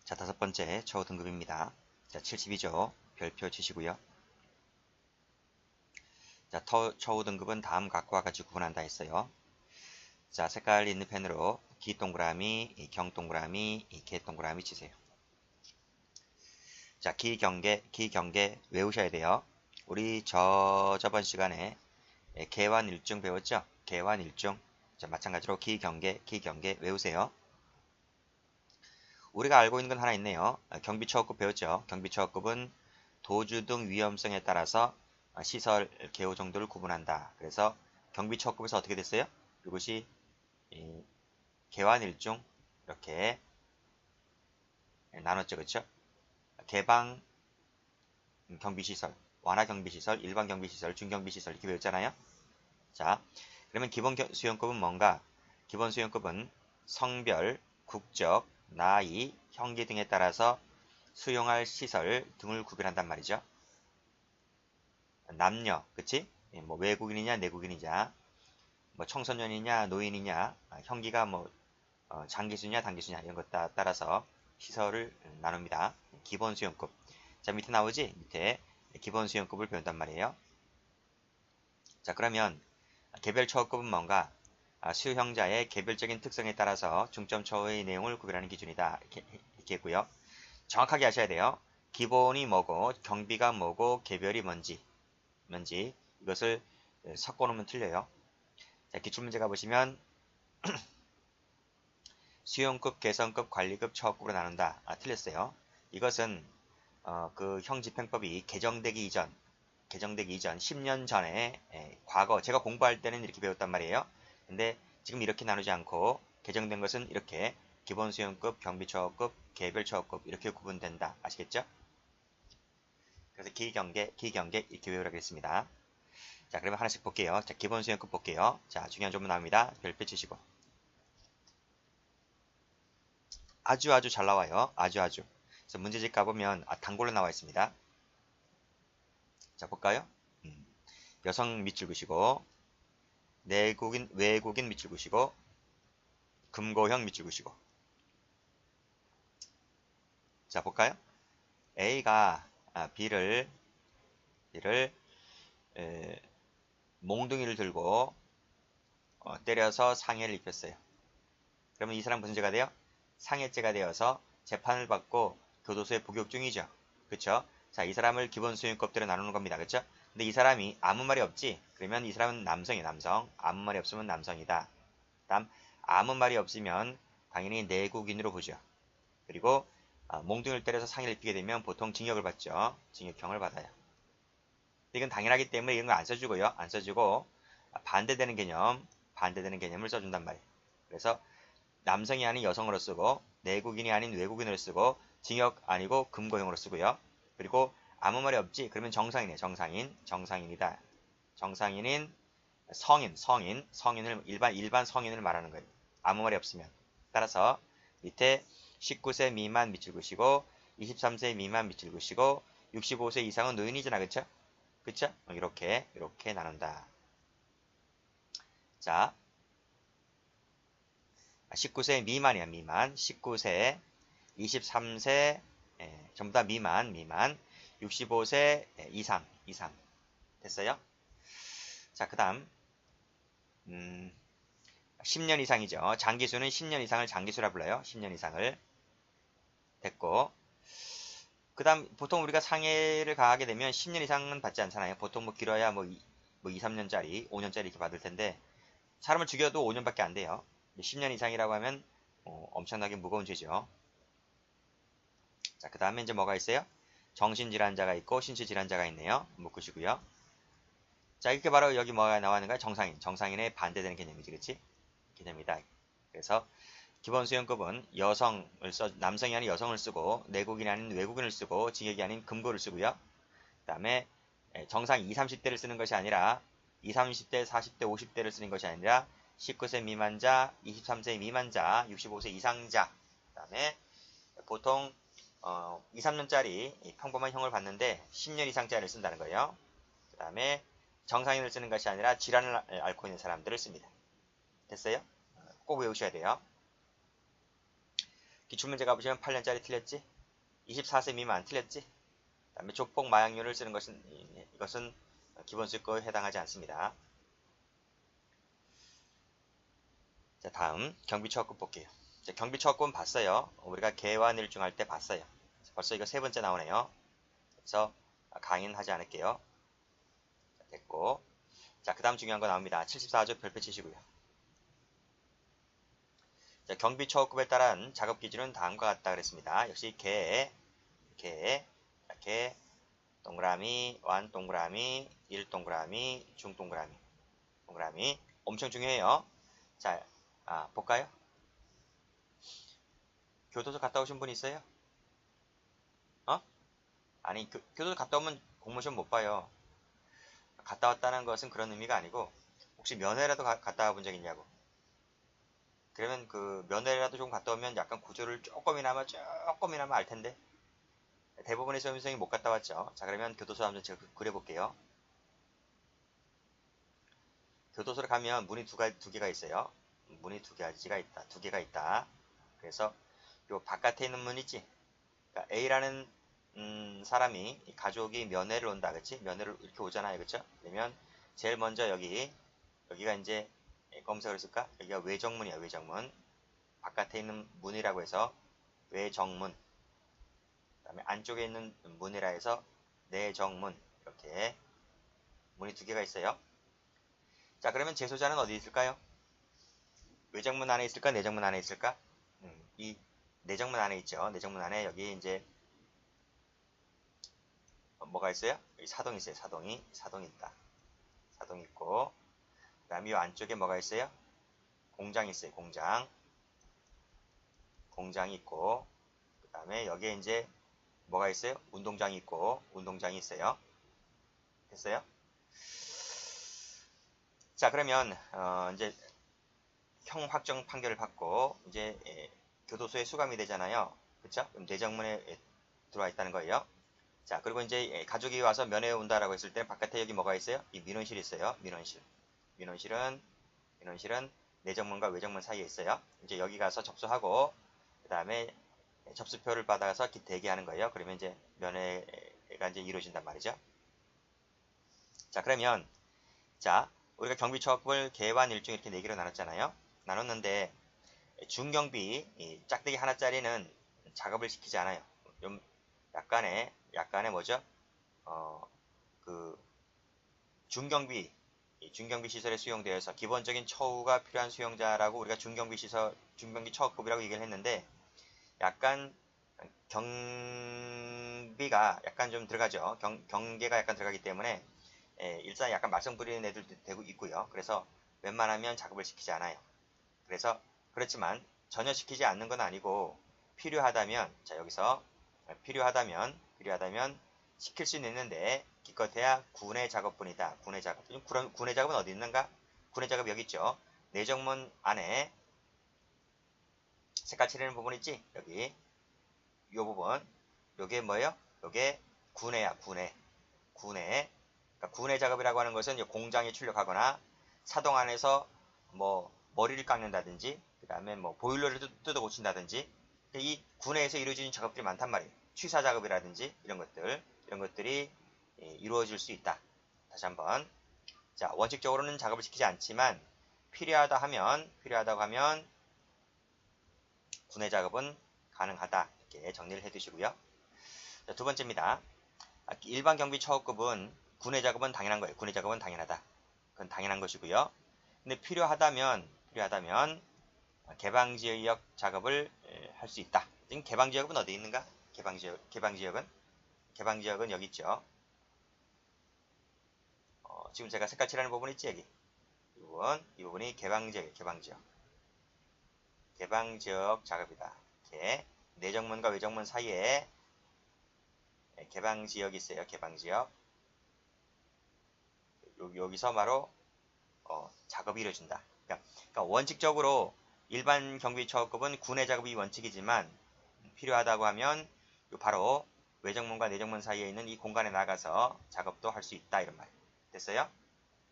자, 다섯 번째 처우 등급입니다. 자, 72조 별표 치시고요. 자, 처우 등급은 다음 각과 같이 구분한다 했어요. 자, 색깔 있는 펜으로 기 동그라미, 경 동그라미, 개 동그라미 치세요. 자, 기경계 외우셔야 돼요. 우리 저번 시간에 계환일중 배웠죠? 계환일중. 자, 마찬가지로 기경계 외우세요. 우리가 알고 있는 건 하나 있네요. 경비처우급 배웠죠? 경비처우급은 도주 등 위험성에 따라서 시설 개호 정도를 구분한다. 그래서 경비처우급에서 어떻게 됐어요? 이것이 개환일중 이렇게 나눴죠, 그렇죠? 개방 경비시설, 완화 경비시설, 일반 경비시설, 중경비시설 이렇게 배웠잖아요. 자, 그러면 기본 수용급은 뭔가? 기본 수용급은 성별, 국적, 나이, 형기 등에 따라서 수용할 시설 등을 구별한단 말이죠. 남녀, 그치? 뭐 외국인이냐, 내국인이냐, 뭐 청소년이냐, 노인이냐, 형기가 뭐 장기수냐, 단기수냐 이런 것 따라서 시설을 나눕니다. 기본 수용급. 자, 밑에 나오지? 밑에 기본 수용급을 배운단 말이에요. 자, 그러면 개별 처우급은 뭔가? 수용자의 개별적인 특성에 따라서 중점 처우의 내용을 구별하는 기준이다. 이렇게 했고요. 정확하게 아셔야 돼요. 기본이 뭐고, 경비가 뭐고, 개별이 뭔지 이것을 섞어놓으면 틀려요. 자, 기출문제 가보시면 수용급, 개성급, 관리급, 처우급으로 나눈다. 틀렸어요. 이것은 그 형집행법이 개정되기 이전 10년 전에 과거 제가 공부할 때는 이렇게 배웠단 말이에요. 근데 지금 이렇게 나누지 않고 개정된 것은 이렇게 기본 수용급, 경비처우급, 개별처우급 이렇게 구분된다. 아시겠죠? 그래서 기경계 이렇게 외우라고 했습니다. 자, 그러면 하나씩 볼게요. 자, 기본 수용급 볼게요. 자, 중요한 조문 나옵니다. 별표 치시고. 아주 잘 나와요. 아주. 그래서 문제집 가보면 단골로 나와 있습니다. 자, 볼까요? 여성 밑줄 그시고 외국인 밑줄 그시고 금고형 밑줄 그시고. 자, 볼까요? A가 B를 몽둥이를 들고 때려서 상해를 입혔어요. 그러면 이 사람 무슨 죄가 돼요? 상해죄가 되어서 재판을 받고 교도소에 복역 중이죠. 그쵸? 자, 이 사람을 기본 수용급대로 나누는 겁니다. 그쵸? 근데 이 사람이 아무 말이 없지? 그러면 이 사람은 남성이에요, 남성. 아무 말이 없으면 남성이다. 다음, 아무 말이 없으면 당연히 내국인으로 보죠. 그리고 몽둥이를 때려서 상해를 입히게 되면 보통 징역을 받죠. 징역형을 받아요. 이건 당연하기 때문에 이런 거 안 써주고요. 안 써주고 반대되는 개념을 써준단 말이에요. 그래서 남성이 아닌 여성으로 쓰고 내국인이 아닌 외국인으로 쓰고 징역 아니고 금고형으로 쓰고요. 그리고 아무 말이 없지? 그러면 정상인이에요. 정상인이다. 정상인인 성인을 일반 성인을 말하는 거예요. 아무 말이 없으면. 따라서 밑에 19세 미만 밑줄 그시고 23세 미만 밑줄 그시고 65세 이상은 노인이잖아. 그쵸? 그쵸? 이렇게 나눈다. 자, 19세 미만이야, 미만. 19세, 23세, 전부 다 미만, 65세 이상. 됐어요? 자, 그 다음, 10년 이상이죠. 장기수는 10년 이상을 장기수라 불러요. 10년 이상을. 됐고. 그 다음, 보통 우리가 상해를 가하게 되면 10년 이상은 받지 않잖아요. 보통 뭐 길어야 뭐 2, 3년짜리, 5년짜리 이렇게 받을 텐데, 사람을 죽여도 5년밖에 안 돼요. 10년 이상이라고 하면 엄청나게 무거운 죄죠. 자, 그 다음에 이제 뭐가 있어요? 정신질환자가 있고 신체질환자가 있네요. 묶으시고요. 자, 이렇게 바로 여기 뭐가 나왔는가? 정상인에 반대되는 개념이지, 그치? 개념이다. 그래서 기본 수용급은 남성이 아닌 여성을 쓰고 내국인이 아닌 외국인을 쓰고 징역이 아닌 금고를 쓰고요. 그 다음에 정상 20, 30대를 쓰는 것이 아니라 20, 30대, 40대, 50대를 쓰는 것이 아니라 19세 미만자, 23세 미만자, 65세 이상자. 그 다음에 보통 2, 3년짜리 평범한 형을 받는데 10년 이상짜리를 쓴다는 거예요. 그 다음에 정상인을 쓰는 것이 아니라 질환을 앓고 있는 사람들을 씁니다. 됐어요? 꼭 외우셔야 돼요. 기출문제 가보시면 8년짜리 틀렸지? 24세 미만 틀렸지? 그 다음에 조폭 마약류를 쓰는 것은 이것은 기본수익거에 해당하지 않습니다. 자, 다음 경비처업급 볼게요. 자, 경비처업급은 봤어요. 우리가 개와 일중할 때 봤어요. 벌써 이거 세 번째 나오네요. 그래서 강의는 하지 않을게요. 자, 됐고, 자, 그 다음 중요한 거 나옵니다. 74조 별표 치시고요. 자, 경비처업급에 따른 작업 기준은 다음과 같다 그랬습니다. 역시 개, 동그라미, 완 동그라미, 1 동그라미, 중 동그라미 엄청 중요해요. 자, 볼까요? 교도소 갔다 오신 분 있어요? 아니, 교도소 갔다 오면 공모시험 못 봐요. 갔다 왔다는 것은 그런 의미가 아니고, 혹시 면회라도 갔다 와본 적 있냐고. 그러면 그 면회라도 좀 갔다 오면 약간 구조를 조금이나마 알 텐데. 대부분의 시험생이 못 갔다 왔죠. 자, 그러면 교도소 한번 제가 그려볼게요. 교도소를 가면 문이 두 개가 있어요. 문이 두 개가 있다. 그래서 요 바깥에 있는 문 있지? 그러니까 A라는 사람이 가족이 면회를 온다, 그치? 면회를 이렇게 오잖아요, 그쵸? 그러면 제일 먼저 여기가 이제 검색을 했을까? 여기가 외정문이야, 외정문. 바깥에 있는 문이라고 해서 외정문. 그다음에 안쪽에 있는 문이라 해서 내정문. 이렇게 문이 두 개가 있어요. 자, 그러면 재소자는 어디 있을까요? 외정문 안에 있을까? 내정문 안에 있을까? 이 내정문 안에 있죠. 내정문 안에 여기 이제 뭐가 있어요? 여기 사동이 있어요. 사동이 있다. 사동이 있고, 그 다음에 이 안쪽에 뭐가 있어요? 공장이 있어요. 공장이 있고, 그 다음에 여기에 이제 뭐가 있어요? 운동장이 있고, 운동장이 있어요. 됐어요? 자, 그러면 이제 형 확정 판결을 받고 이제 교도소에 수감이 되잖아요. 그쵸? 그럼 내정문에 들어와 있다는 거예요. 자, 그리고 이제 가족이 와서 면회에 온다라고 했을 때는 바깥에 여기 뭐가 있어요? 이 민원실이 있어요. 민원실은 내정문과 외정문 사이에 있어요. 이제 여기 가서 접수하고 그 다음에 접수표를 받아서 대기하는 거예요. 그러면 이제 면회가 이제 이루어진단 말이죠. 자, 그러면 자, 우리가 경비처업을 개완 일중 이렇게 네 개로 나눴잖아요. 나눴는데 중경비 이 짝대기 하나짜리는 작업을 시키지 않아요. 좀 약간의 뭐죠? 그 중경비 시설에 수용되어서 기본적인 처우가 필요한 수용자라고 우리가 중경비 처우급이라고 얘기를 했는데 약간 경비가 약간 좀 들어가죠. 경계가 약간 들어가기 때문에 일단 약간 말썽 부리는 애들도 되고 있고요. 그래서 웬만하면 작업을 시키지 않아요. 그래서 그렇지만 전혀 시키지 않는 건 아니고 필요하다면 자 여기서 필요하다면 시킬 수는 있는데 기껏해야 군의 작업뿐이다. 군의 작업. 군의 작업은 어디 있는가? 군의 작업 여기 있죠. 내정문 안에 색깔 칠하는 부분 있지? 여기 요 부분 요게 뭐예요? 요게 군해야 군해. 그러니까 군해 작업이라고 하는 것은 공장에 출력하거나 사동 안에서 뭐 머리를 깎는다든지 그 다음에 뭐 보일러를 뜯어 고친다든지 이 군해에서 이루어지는 작업들이 많단 말이에요. 취사 작업이라든지 이런 것들이 이루어질 수 있다. 다시 한번 자 원칙적으로는 작업을 시키지 않지만 필요하다고 하면 군해 작업은 가능하다. 이렇게 정리를 해두시고요. 자, 두 번째입니다. 일반 경비 처우급은 군해 작업은 당연한 거예요. 군해 작업은 당연하다. 그건 당연한 것이고요. 근데 필요하다면 개방지역 작업을 할 수 있다. 지금 개방지역은 어디 있는가? 개방지역은 여기 있죠. 지금 제가 색깔 칠하는 부분 있지 여기. 이 부분이 개방지역이에요. 개방지역 작업이다. 이렇게 내정문과 외정문 사이에 개방지역이 있어요. 개방지역. 여기서 바로 작업이 이루어진다. 그러니까 원칙적으로 일반 경비처우급은 군해 작업이 원칙이지만 필요하다고 하면 바로 외정문과 내정문 사이에 있는 이 공간에 나가서 작업도 할 수 있다 이런 말. 됐어요?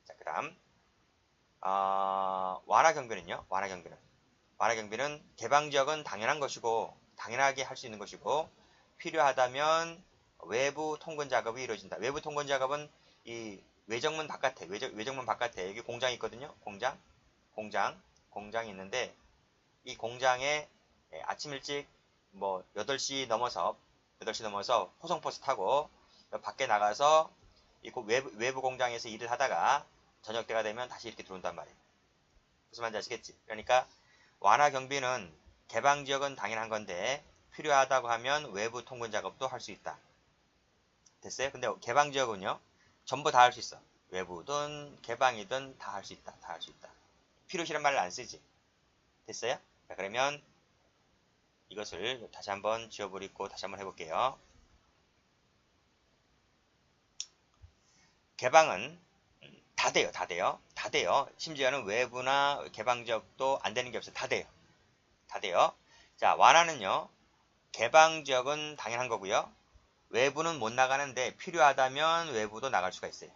자, 그다음 완화 경비는요. 완화 완화 경비는 개방 지역은 당연한 것이고 당연하게 할 수 있는 것이고 필요하다면 외부 통근 작업이 이루어진다. 외부 통근 작업은 이 외정문 바깥에 외정문 바깥에 여기 공장이 있거든요. 공장이 있는데 이 공장에 아침 일찍 뭐 8시 넘어서 호송버스 타고 밖에 나가서 이 외부 공장에서 일을 하다가 저녁 때가 되면 다시 이렇게 들어온단 말이에요. 무슨 말인지 아시겠지? 그러니까 완화 경비는 개방 지역은 당연한 건데 필요하다고 하면 외부 통근 작업도 할 수 있다. 됐어요? 근데 개방 지역은요, 전부 다 할 수 있어. 외부든 개방이든 다 할 수 있다. 다 할 수 있다. 필요시란 말을 안 쓰지. 됐어요? 자, 그러면 이것을 다시 한번 지워버리고 다시 한번 해볼게요. 개방은 다 돼요. 다 돼요. 다 돼요. 심지어는 외부나 개방 지역도 안 되는 게 없어요. 다 돼요. 다 돼요. 자, 완화는요. 개방 지역은 당연한 거고요. 외부는 못 나가는데 필요하다면 외부도 나갈 수가 있어요.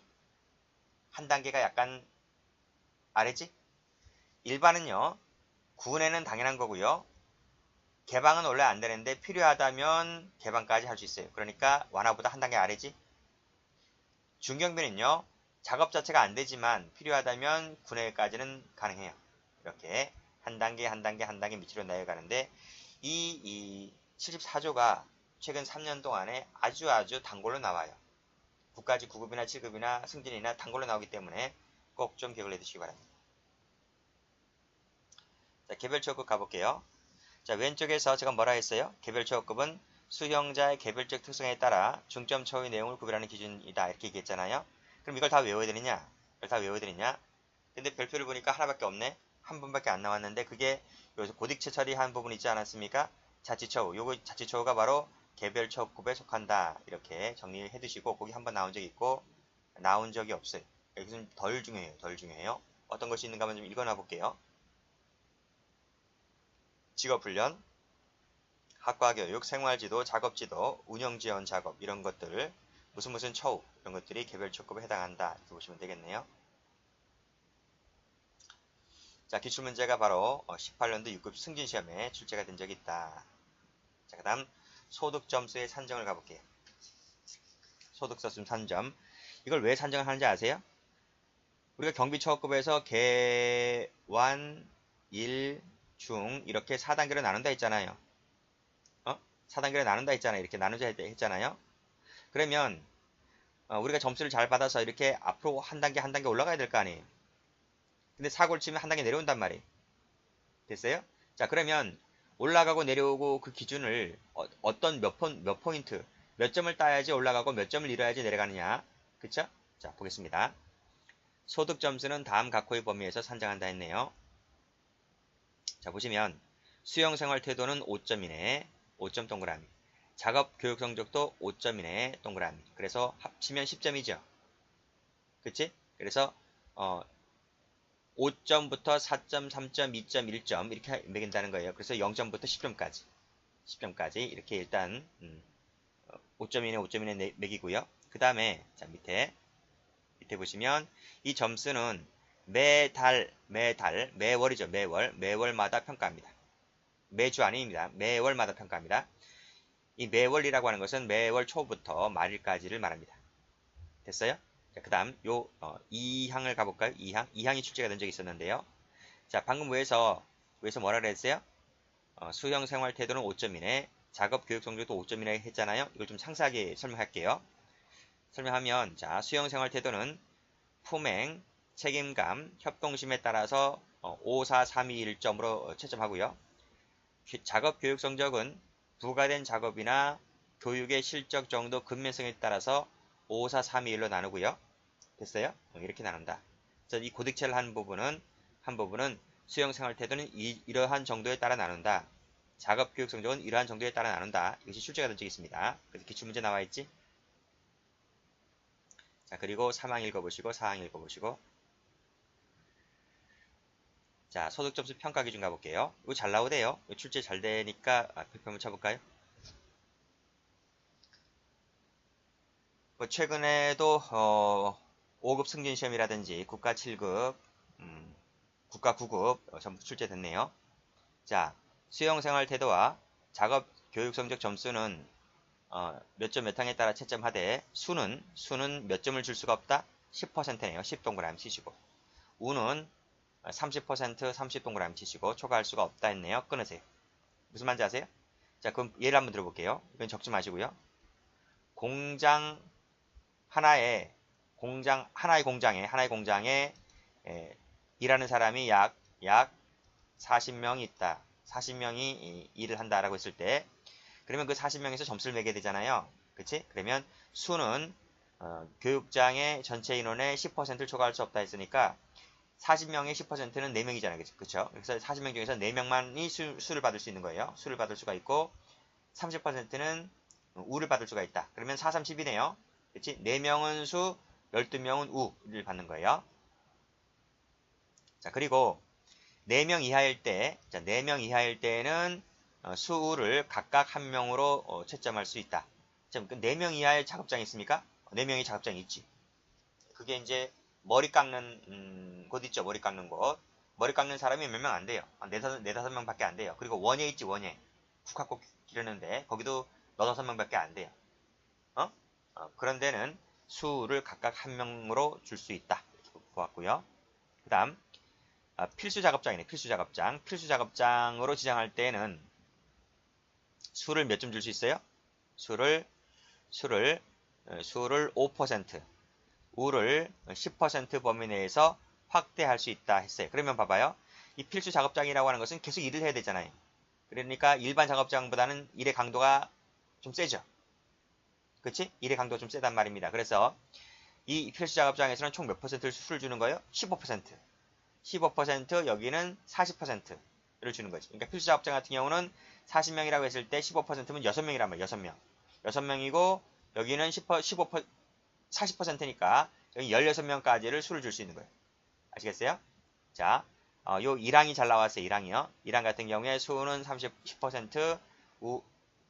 한 단계가 약간 아래지? 일반은요. 구내는 당연한 거고요. 개방은 원래 안 되는데 필요하다면 개방까지 할 수 있어요. 그러니까 완화보다 한 단계 아래지? 중경비는요. 작업 자체가 안 되지만 필요하다면 구내까지는 가능해요. 이렇게 한 단계 한 단계 한 단계 밑으로 내려가는데 이 74조가 최근 3년 동안에 아주 단골로 나와요. 9까지 9급이나 7급이나 승진이나 단골로 나오기 때문에 꼭 좀 기억을 해두시기 바랍니다. 자, 개별 취업급 가볼게요. 자, 왼쪽에서 제가 뭐라 했어요? 개별 취업급은 수형자의 개별적 특성에 따라 중점 처우의 내용을 구별하는 기준이다. 이렇게 얘기했잖아요. 그럼 이걸 다 외워야 되느냐? 이걸 다 외워야 되느냐? 근데 별표를 보니까 하나밖에 없네? 한 번밖에 안 나왔는데 그게 여기서 고딕체 처리한 부분 있지 않았습니까? 자치처우. 요거 자치처우가 바로 개별 취업급에 속한다. 이렇게 정리해 두시고 거기 한번 나온 적이 있고 나온 적이 없어요. 여기서는 덜 중요해요. 덜 중요해요. 어떤 것이 있는가 한번 좀 읽어놔 볼게요. 직업훈련, 학과교육, 생활지도, 작업지도, 운영지원 작업 이런 것들 무슨 처우 이런 것들이 개별 취업급에 해당한다. 이렇게 보시면 되겠네요. 자, 기출문제가 바로 18년도 6급 승진시험에 출제가 된 적이 있다. 자, 그 다음 소득점수의 산정을 가볼게요. 소득점수 산정. 이걸 왜 산정을 하는지 아세요? 우리가 경비처급에서 개완, 일, 중 이렇게 4단계로 나눈다 했잖아요. 4단계로 나눈다 했잖아요. 이렇게 나누자 했잖아요. 그러면 우리가 점수를 잘 받아서 이렇게 앞으로 한 단계 한 단계 올라가야 될 거 아니에요. 근데 사고를 치면 한 단계 내려온단 말이에요. 됐어요? 자, 그러면 올라가고 내려오고 그 기준을 어떤 몇 포인트, 몇 점을 따야지 올라가고 몇 점을 잃어야지 내려가느냐. 그쵸? 자, 보겠습니다. 소득 점수는 다음 각호의 범위에서 산정한다 했네요. 자, 보시면 수영생활 태도는 5점 이내, 5점 동그라미. 작업 교육 성적도 5점 이내 동그라미. 그래서 합치면 10점이죠. 그치? 그래서 5점부터 4점, 3점, 2점, 1점 이렇게 매긴다는 거예요. 그래서 0점부터 10점까지 이렇게 일단 5점 이내 5점 이내 매기고요. 그 다음에 자 밑에 보시면 이 점수는 매월이죠. 매월마다 평가합니다. 매주 아닙니다. 매월마다 평가합니다. 이 매월이라고 하는 것은 매월 초부터 말일까지를 말합니다. 됐어요? 자, 그 다음 요 2항을 가볼까요? 2항이 출제가 된 적이 있었는데요. 자, 방금 위에서 뭐라 그랬어요? 수형 생활 태도는 5점 이내, 작업 교육 성적도 5점 이내 했잖아요. 이걸 좀 상세하게 설명할게요. 설명하면 자, 수형 생활 태도는 품행, 책임감, 협동심에 따라서 5, 4, 3, 2, 1점으로 채점하고요. 작업 교육 성적은 부과된 작업이나 교육의 실적 정도 근면성에 따라서 5, 4, 3, 2, 1로 나누고요. 됐어요? 이렇게 나눈다. 그래서 이 고득체를 한 부분은 수영 생활 태도는 이러한 정도에 따라 나눈다. 작업 교육 성적은 이러한 정도에 따라 나눈다. 이것이 출제가 된 적이 있습니다. 그래서 기출문제 나와 있지? 자, 그리고 3항 읽어보시고 4항 읽어보시고 자, 소득점수 평가 기준 가볼게요. 이거 잘 나오대요. 이거 출제 잘 되니까 별표 한번 쳐볼까요? 뭐 최근에도 5급 승진시험이라든지 국가 7급, 국가 9급 전부 출제됐네요. 자, 수용생활 태도와 작업 교육 성적 점수는 몇 점 몇 항에 따라 채점하되 수는 몇 점을 줄 수가 없다? 10%네요. 10동그라미 치시고. 우는 30% 30동그라미 치시고 초과할 수가 없다 했네요. 끊으세요. 무슨 말인지 아세요? 자, 그럼 예를 한번 들어볼게요. 이건 적지 마시고요. 공장 하나의 공장에 일하는 사람이 약 40명이 있다. 40명이 일을 한다라고 했을 때 그러면 그 40명에서 점수를 매게 되잖아요. 그치? 그러면 수는 교육장의 전체 인원의 10%를 초과할 수 없다 했으니까 40명의 10%는 4명이잖아요. 그쵸? 그래서 40명 중에서 4명만이 수를 받을 수 있는 거예요. 수를 받을 수가 있고 30%는 우를 받을 수가 있다. 그러면 4, 3, 10이네요. 그치? 4명은 수, 12명은 우를 받는 거예요. 자, 그리고 4명 이하일 때, 자, 4명 이하일 때는 수우를 각각 한 명으로 채점할 수 있다. 자, 그 4명 이하의 작업장이 있습니까? 4명의 작업장이 있지. 그게 이제 머리 깎는 곳 있죠. 머리 깎는 곳. 머리 깎는 사람이 몇 명 안 돼요. 4, 5명밖에 안 돼요. 그리고 원예 있지, 원예. 국화꽃 기르는데 거기도 4, 5명밖에 안 돼요. 그런 데는 수를 각각 한 명으로 줄 수 있다. 이렇게 보았고요. 그 다음 필수 작업장이네. 필수 작업장. 필수 작업장으로 지정할 때는 수를 몇 점 줄 수 있어요? 수를 5%, 우를 10% 범위 내에서 확대할 수 있다 했어요. 그러면 봐봐요. 이 필수 작업장이라고 하는 것은 계속 일을 해야 되잖아요. 그러니까 일반 작업장보다는 일의 강도가 좀 세죠. 그치? 일의 강도가 좀 세단 말입니다. 그래서 이 필수 작업장에서는 총 몇 퍼센트를 수를 주는 거예요? 15%. 15% 여기는 40%를 주는 거지. 그러니까 필수 작업장 같은 경우는 40명이라고 했을 때 15%면 6명이란 말이에요. 6명. 6명이고 여기는 40%니까 여기 16명까지를 수를 줄 수 있는 거예요. 아시겠어요? 자, 요 1항이 잘 나왔어요. 1항이요. 1항 같은 경우에 수는 10%,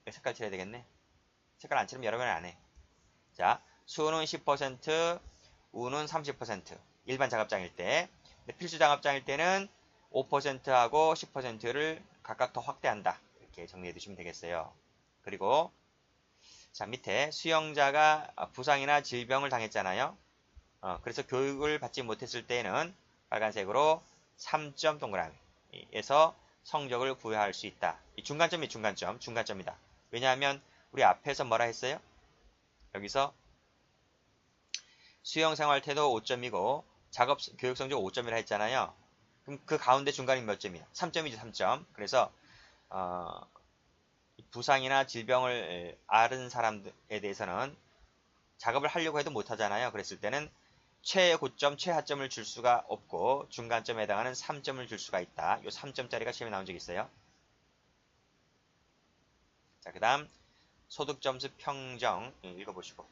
색깔 칠해야 되겠네. 색깔 안 칠하면 여러 번 안 해. 자, 수는 10%, 우는 30%. 일반 작업장일 때. 필수 작업장일 때는 5%하고 10%를 각각 더 확대한다. 이렇게 정리해 두시면 되겠어요. 그리고 자, 밑에 수용자가 부상이나 질병을 당했잖아요. 그래서 교육을 받지 못했을 때는 빨간색으로 3점 동그라미에서 성적을 부여할 수 있다. 이 중간점이 중간점이다. 왜냐하면 우리 앞에서 뭐라 했어요? 여기서 수용생활 태도 5점이고 작업 교육 성적 5점이라 했잖아요. 그럼 그 가운데 중간이 몇 점이야? 3점이죠, 3점. 그래서 부상이나 질병을 앓은 사람에 대해서는 작업을 하려고 해도 못 하잖아요. 그랬을 때는 최고점, 최하점을 줄 수가 없고 중간점에 해당하는 3점을 줄 수가 있다. 이 3점짜리가 시험에 나온 적이 있어요. 자, 그 다음 소득점수 평정 읽어보시고